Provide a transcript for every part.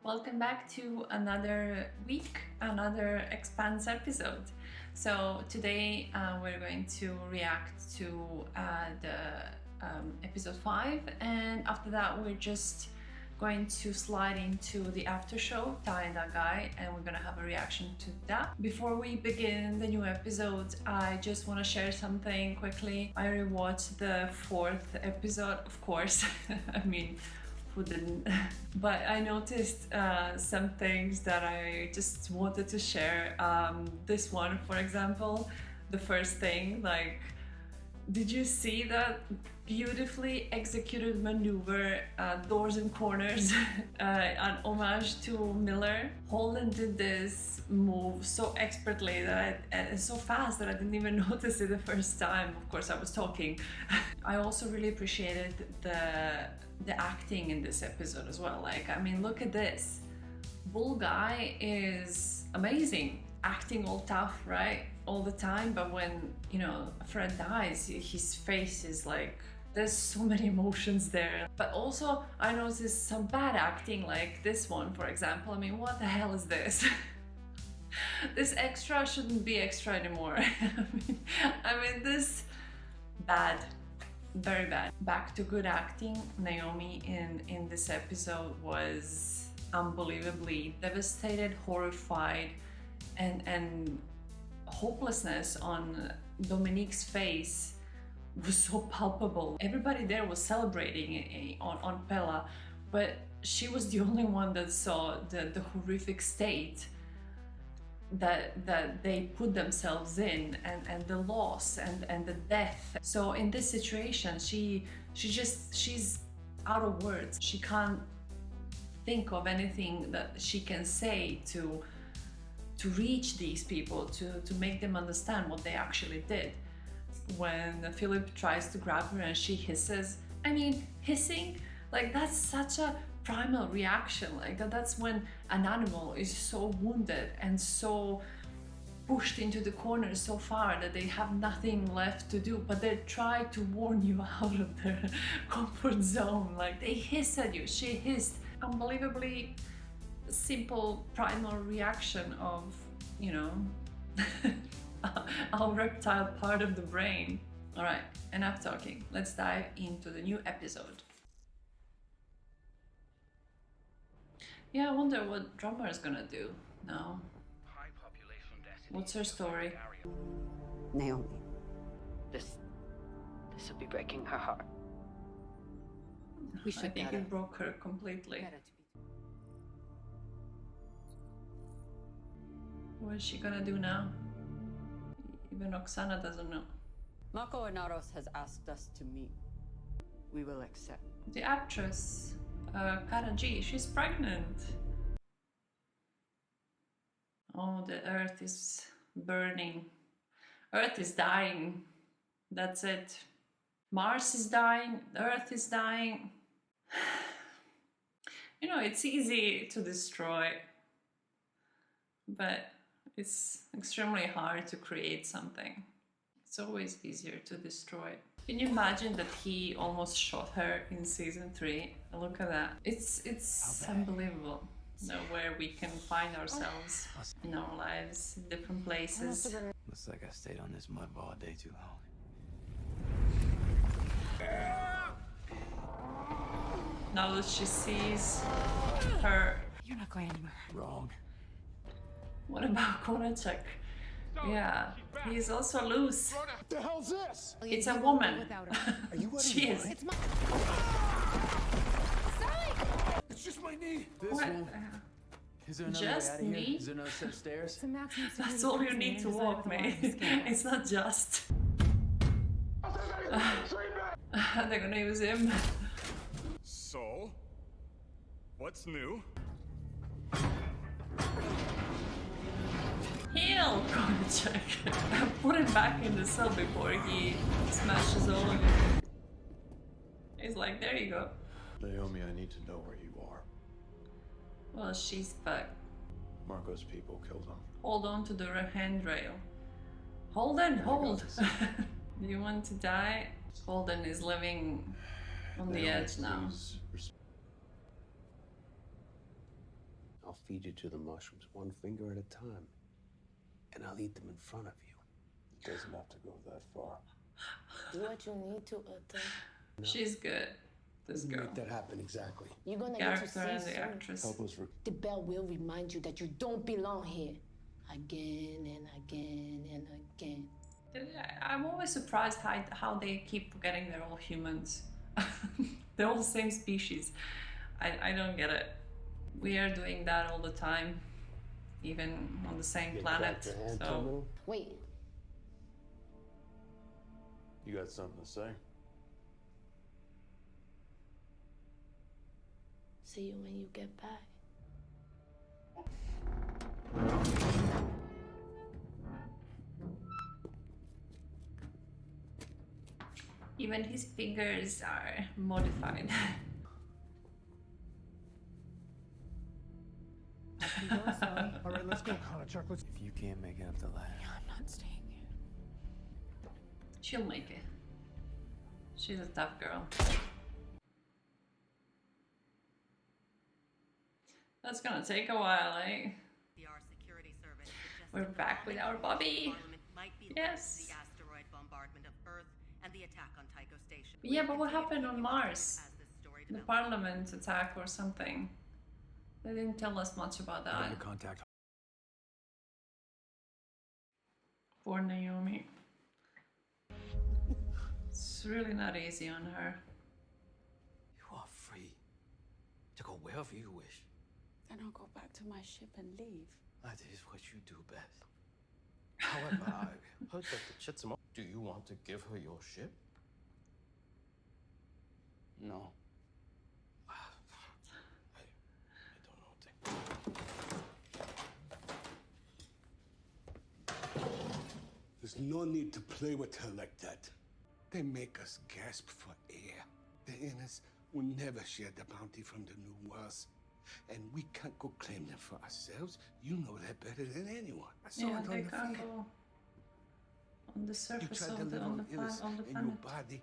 Welcome back to another week, another Expanse episode. So today we're going to react to the episode 5, and after that we're just going to slide into the Aftershow, Ty and that guy, and we're gonna have a reaction to that. Before we begin the new episode, I just want to share something quickly. I rewatched the 4th episode, of course. I mean, who didn't? But I noticed some things that I just wanted to share. This one, for example, the first thing, like, did you see that beautifully executed maneuver, doors and corners, an homage to Miller? Holden did this move so expertly and so fast that I didn't even notice it the first time. Of course, I was talking. I also really appreciated the acting in this episode as well. Like, I mean, look at this. Bull guy is amazing, acting all tough, right? All the time, but when, you know, Fred dies, his face is like, there's so many emotions there. But also, I noticed some bad acting, like this one, for example. I mean, what the hell is this? This extra shouldn't be extra anymore. I mean, this bad. Very bad. Back to good acting. Naomi in this episode was unbelievably devastated, horrified, and hopelessness on Dominique's face was so palpable. Everybody there was celebrating on Pella, but she was the only one that saw the horrific state that they put themselves in, and the loss and the death. So in this situation, she's out of words. She can't think of anything that she can say to reach these people, to make them understand what they actually did. When Philip tries to grab her and she hisses, I mean, hissing, like, that's such a primal reaction. Like that's when an animal is so wounded and so pushed into the corner so far that they have nothing left to do, but they try to warn you out of their comfort zone. Like, they hiss at you. She hissed. Unbelievably simple primal reaction of, you know, our reptile part of the brain. All right, enough talking. Let's dive into the new episode. Yeah, I wonder what Drummer is gonna do now. What's her story? Naomi, this will be breaking her heart. I think it broke her completely. What is she gonna do now? Even Oksana doesn't know. Mako Inaros has asked us to meet. We will accept. The actress, Karaji, she's pregnant. Oh, the earth is burning. Earth is dying. That's it. Mars is dying. The earth is dying. You know, it's easy to destroy, but it's extremely hard to create something. It's always easier to destroy. Can you imagine that he almost shot her in season 3? Look at that. It's unbelievable. Know where we can find ourselves in our lives, in different places. Looks like I stayed on this mud ball day too long. Now that she sees her. You're not going anywhere. Wrong. What about Konachek? Yeah, he's also loose. What the hell's this? It's a woman. Are you She is. It's just my knee. This What? one. Is there another Just way out of me? here? Is there another set of stairs? That's all you need to walk, mate. It's not just. They're gonna use him. So, what's new? Heal, Konachek. Put him back in the cell before he smashes all of it. He's like, there you go. Naomi, I need to know where you are. Well, she's fucked. Marco's people killed him. Hold on to the Red Handrail. Holden, hold! Do you want to die? Holden is living. on the edge now. I'll feed you to the mushrooms one finger at a time. And I'll eat them in front of you. It doesn't have to go that far. Do what you need to, Uta. She's good. This girl. Make that happen exactly. You're gonna get to Character see and the soon. actress. Help us The bell will remind you that you don't belong here. Again and again and again. I'm always surprised how they keep forgetting they're all humans. They're all the same species. I don't get it. We are doing that all the time, even on the same planet. So Wait, You got something to say? see you when you get back. even his fingers are modified. Sorry. All right, let's go, Connor. Chocolates. If you can't make it up the ladder, I'm not staying here. She'll make it. She's a tough girl. That's gonna take a while, eh? Security service We're back with our Bobby. might be Yes. the asteroid bombardment of Earth and the attack on Tycho Station. Yeah, but what happened on Mars? As this story The develops. Parliament attack or something. They didn't tell us much about I that. gotta contact. Poor Naomi. It's really not easy on her. You are free to go wherever you wish. Then I'll go back to my ship and leave. That is what you do best. However, I heard that the Chitsamo... Do you want to give her your ship? No. I don't know what to... There's no need to play with her like that. They make us gasp for air. The Innes will never share the bounty from the New Worlds. And we can't go claim them for ourselves. You know that better than anyone. I saw Yeah, it they on the can't field. go on the You surface tried to of the live on on the Innes planet. in your body.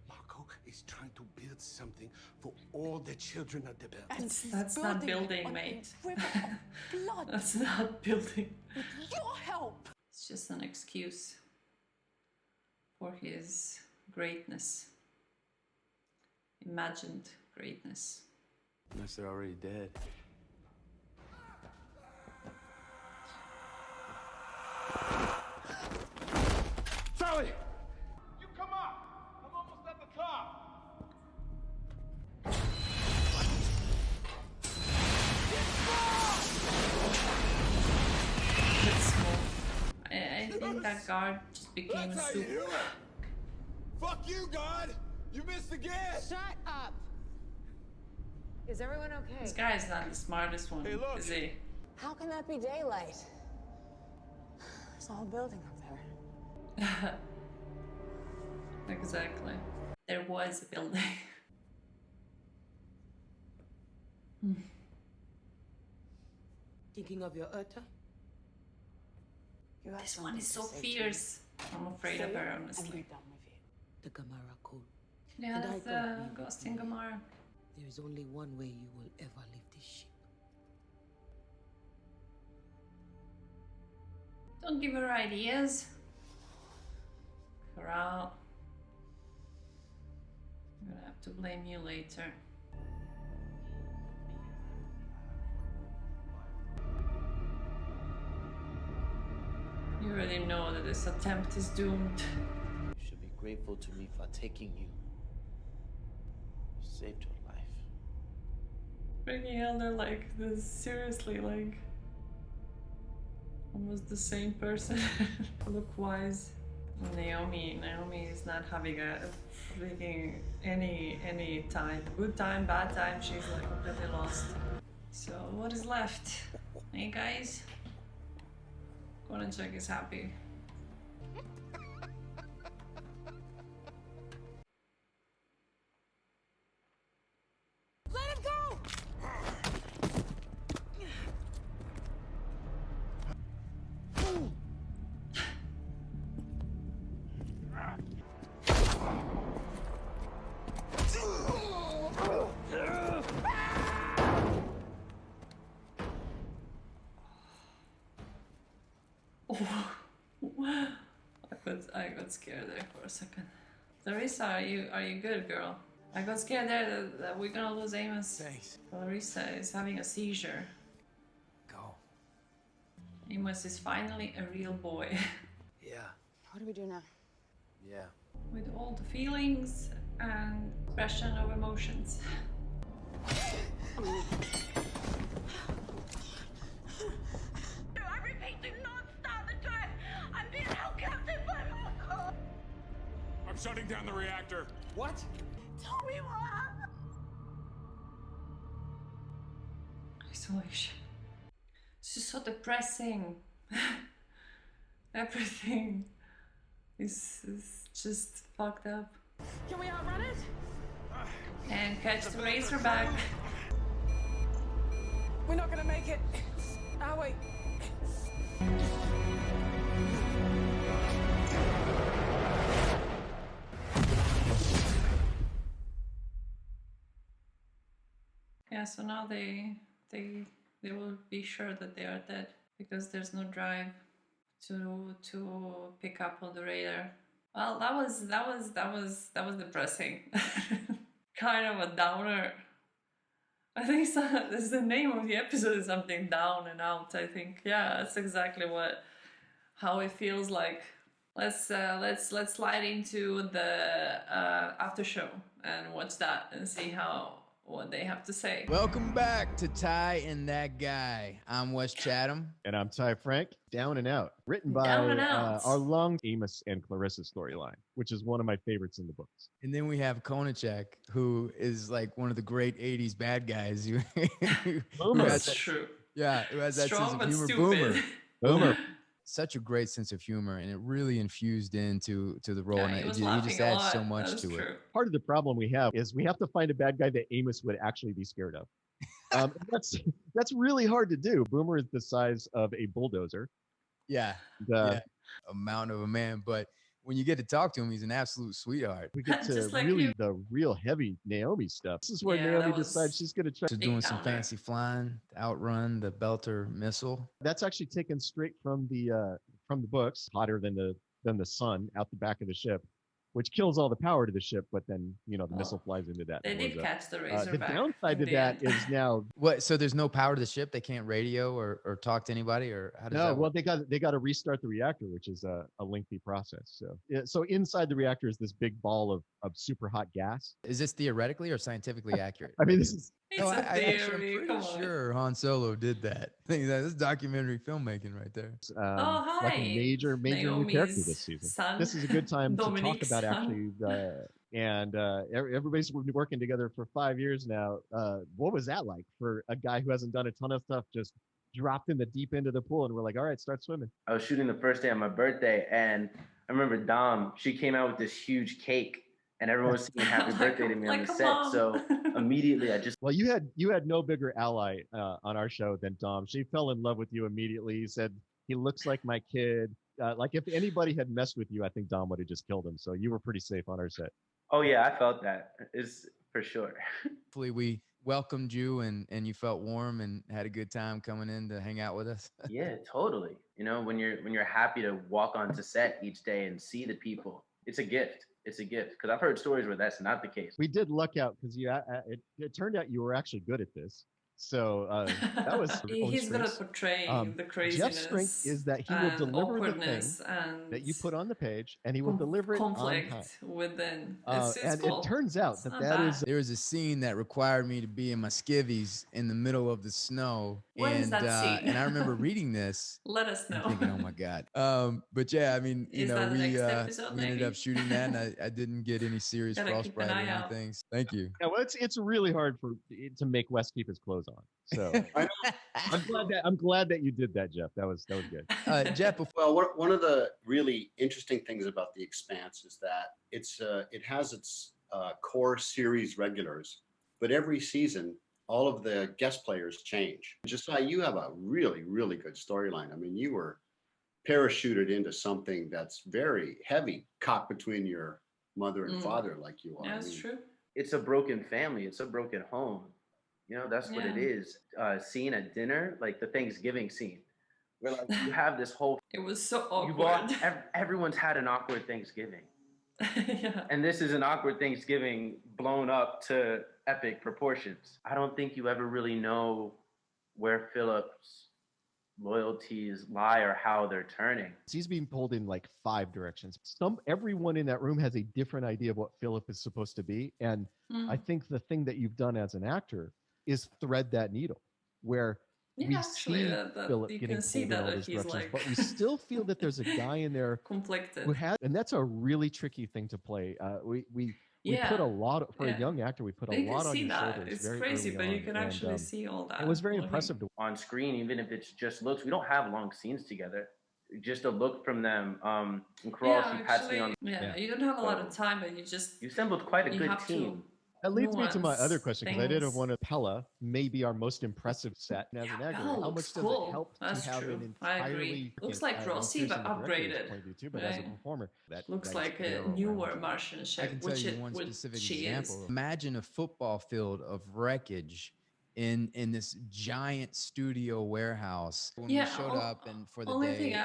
Marco is trying to build something for all the children of the belt. That's not building, mate. River of blood. That's not building. With your help. It's just an excuse for his greatness. Imagined greatness. Unless they're already dead. Sally! You come up! I'm almost at the top! It's small. I think that guard just became a That's how you soup. do it! Fuck you, God! You missed again! Shut up! Is everyone okay? This guy is not the smartest one, Hey, look. is he? How can that be daylight? There's a whole building up there. Exactly. There was a building. Thinking of your Uta? You have This one is so something to say to me. fierce. I'm afraid of Say her, it, and honestly. we're done with it. The Gamara code. Yeah, And I that's thought we the were ghost in Gamara. There is only one way you will ever leave this ship. Don't give her ideas. Corral. I'm gonna have to blame you later. You already know that this attempt is doomed. You should be grateful to me for taking you. You saved your life. Freaking hell, they're like this, seriously, like almost the same person look-wise. Naomi is not having a freaking any time. Good time, bad time, she's like completely lost. So what is left? Hey guys? Gonna check is happy. Let him go! I got scared there for a second. Larissa, are you good, girl? I got scared there that we're gonna lose Amos. Thanks. Larissa is having a seizure. Go. Amos is finally a real boy. Yeah. What do we do now? Yeah. With all the feelings and expression of emotions. I repeat, do not start the drive. I'm being held captive by Marco. I'm shutting down the reactor. What? Tell me what. Isolation. It's just so depressing. Everything is just fucked up. Can we outrun it? And catch the razorback. We're not gonna make it. Oh, wait. Yeah, so now they will be sure that they are dead because there's no drive to pick up on the radar. Well, that was depressing. Kind of a downer. I think that's the name of the episode is something down and out. I think that's exactly how it feels like. Let's slide into the after show and watch that and see what they have to say. Welcome back to Ty and That Guy. I'm Wes Chatham. And I'm Ty Frank. Down and Out, written by our long Amos and Clarissa storyline, which is one of my favorites in the books. And then we have Konachek, who is like one of the great 80s bad guys. That's true. Yeah, who has that Strong sense of but humor. stupid. Boomer. Such a great sense of humor, and it really infused into the role. Yeah, and he was he just laughing a adds lot. so much That's to true. it. Part of the problem we have is we have to find a bad guy that Amos would actually be scared of. That's really hard to do. Boomer is the size of a bulldozer. Yeah, a mountain of a man. But when you get to talk to him, he's an absolute sweetheart. We get to Just like really you. the real heavy Naomi stuff. This is where Yeah, Naomi that was decides she's going to try. So doing some down there. fancy flying, to outrun the Belter missile. That's actually taken straight from the books. Hotter than the sun out the back of the ship, which kills all the power to the ship. But then the missile flies into that. They and did blows up. catch the razorback. The downside to in the that end. is now What? So there's no power to the ship. They can't radio or talk to anybody, or how does no. that Well, work? they got to restart the reactor, which is a lengthy process. So inside the reactor is this big ball of super hot gas. Is this theoretically or scientifically accurate? I mean, this is It's No, a theory. I'm Come pretty on. sure Han Solo did that. I think this is documentary filmmaking right there. Oh, like hi, a major new Naomi's character this season. son, This is a good time to talk Dominique's about son. actually. Everybody's been working together for 5 years now. What was that like for a guy who hasn't done a ton of stuff? Just dropped in the deep end of the pool, and we're like, all right, start swimming. I was shooting the first day on my birthday, and I remember Dom, she came out with this huge cake, and everyone was singing happy birthday to me on the set. So immediately I just... Well, you had no bigger ally on our show than Dom. She fell in love with you immediately. He said, he looks like my kid. Like if anybody had messed with you, I think Dom would have just killed him. So you were pretty safe on our set. Oh yeah, I felt that. It's for sure. Hopefully we welcomed you and you felt warm and had a good time coming in to hang out with us. Yeah, totally. When you're happy to walk onto set each day and see the people, it's a gift. It's a gift, because I've heard stories where that's not the case. We did luck out because it turned out you were actually good at this. So that was he's good at portraying the craziness. Jeff's strength is that he will deliver the thing that you put on the page, and he will deliver it conflict on time. within. It's And cool. it turns out that is There was a scene that required me to be in my skivvies in the middle of the snow. What and is that scene? and I remember reading this. Let us know. Thinking, oh my God. But yeah, I mean, Is that the we next episode, we ended maybe? up shooting that, and I didn't get any serious Gotta keep frostbite an or eye out. anything. Thank you. Yeah, well, it's really hard to make Wes keep his clothes on. So I'm glad that you did that, Jeff. That was good. Jeff, well, one of the really interesting things about The Expanse is that it has its core series regulars, but every season all of the guest players change. Josiah, you have a really, really good storyline. I mean, you were parachuted into something that's very heavy, caught between your mother and father, like you are. Yeah, that's true. It's a broken family. It's a broken home. That's what it is. Scene at dinner, like the Thanksgiving scene where like you have this whole. It was so awkward. Everyone's had an awkward Thanksgiving. Yeah. And this is an awkward Thanksgiving blown up to epic proportions. I don't think you ever really know where Philip's loyalties lie or how they're turning. He's being pulled in like 5 directions. Everyone in that room has a different idea of what Philip is supposed to be. And I think the thing that you've done as an actor is thread that needle where we see Philip getting pulled in all these directions, but we still feel that there's a guy in there conflicted who has, and that's a really tricky thing to play. We put a lot for a young actor. We put a lot on your shoulders. It's very crazy, early but on, you can actually see all that. It was very impressive on screen, even if it's just looks. We don't have long scenes together. Just a look from them. And Kral, she pats me on. Yeah, you don't have a lot of time, but you assembled quite a good team. That leads me to my other question, because I did have one of Pella, maybe our most impressive set as an actor. How much does it help to have an entirely looks like Rossi, but upgraded. But as a performer, that looks like a newer Martian ship. I can tell you one specific example. Imagine a football field of wreckage in this giant studio warehouse. When we showed up and for the day,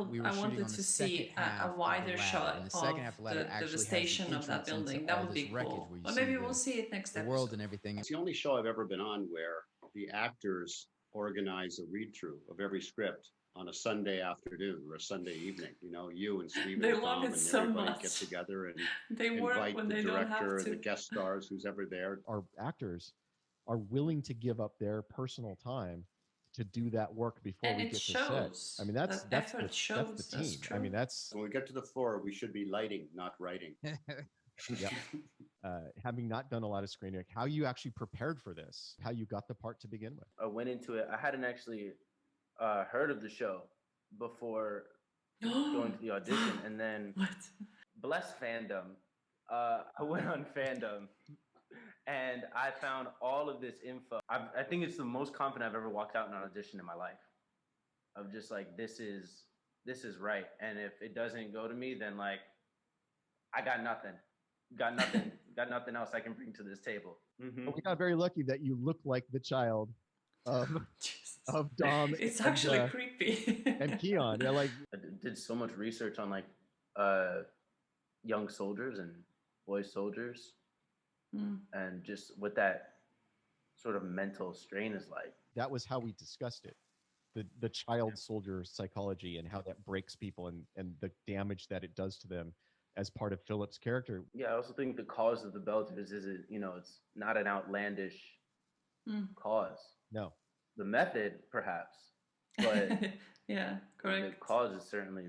we were shooting on the second half a wider shot and the second half of the ladder the devastation of that building. That would be cool. But maybe we'll see it next episode. The world and everything. It's the only show I've ever been on where the actors organize a read-through of every script on a Sunday afternoon or a Sunday evening. You know, you and Steve and Tom and everybody get together and invite the director and the guest stars, who's ever there. Our actors are willing to give up their personal time to do that work before we get to set. I mean, that's the team. I mean, that's when we get to the floor, we should be lighting, not writing. Yeah. Having not done a lot of screening, how you actually prepared for this, how you got the part to begin with. I went into it. I hadn't actually heard of the show before going to the audition, and then bless fandom. I went on fandom. And I found all of this info. I think it's the most confident I've ever walked out in an audition in my life. Of just like, this is right. And if it doesn't go to me, then like, I got nothing. Got nothing else I can bring to this table. Well, we got very lucky that you look like the child of Dom. It's actually creepy. And Keon. Yeah, like I did so much research on like young soldiers and boy soldiers. And just what that sort of mental strain is like. That was how we discussed it. The child soldier psychology and how that breaks people and the damage that it does to them as part of Philip's character. Yeah, I also think the cause of the Bellatrix is it's not an outlandish cause. No. The method, perhaps, but yeah, correct. The cause is certainly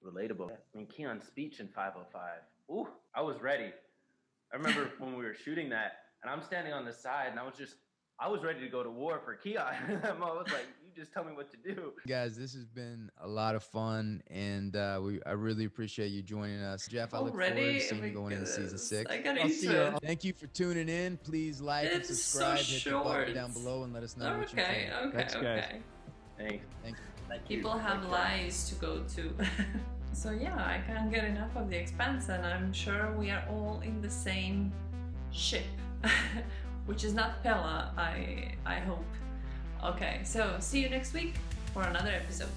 relatable. I mean, Keon's speech in 505. Ooh, I was ready. I remember when we were shooting that, and I'm standing on the side, and I was ready to go to war for Keon. I was like, you just tell me what to do. Guys, this has been a lot of fun, and I really appreciate you joining us. Jeff, I look forward to seeing you going into season 6. I got used to it. Thank you for tuning in. Please like and subscribe. Hit the button down below and let us know what you think. Thanks, guys. Thank you. People have lives to go to. So yeah, I can't get enough of the Expanse, and I'm sure we are all in the same ship, which is not Pella, I hope. Okay, so see you next week for another episode.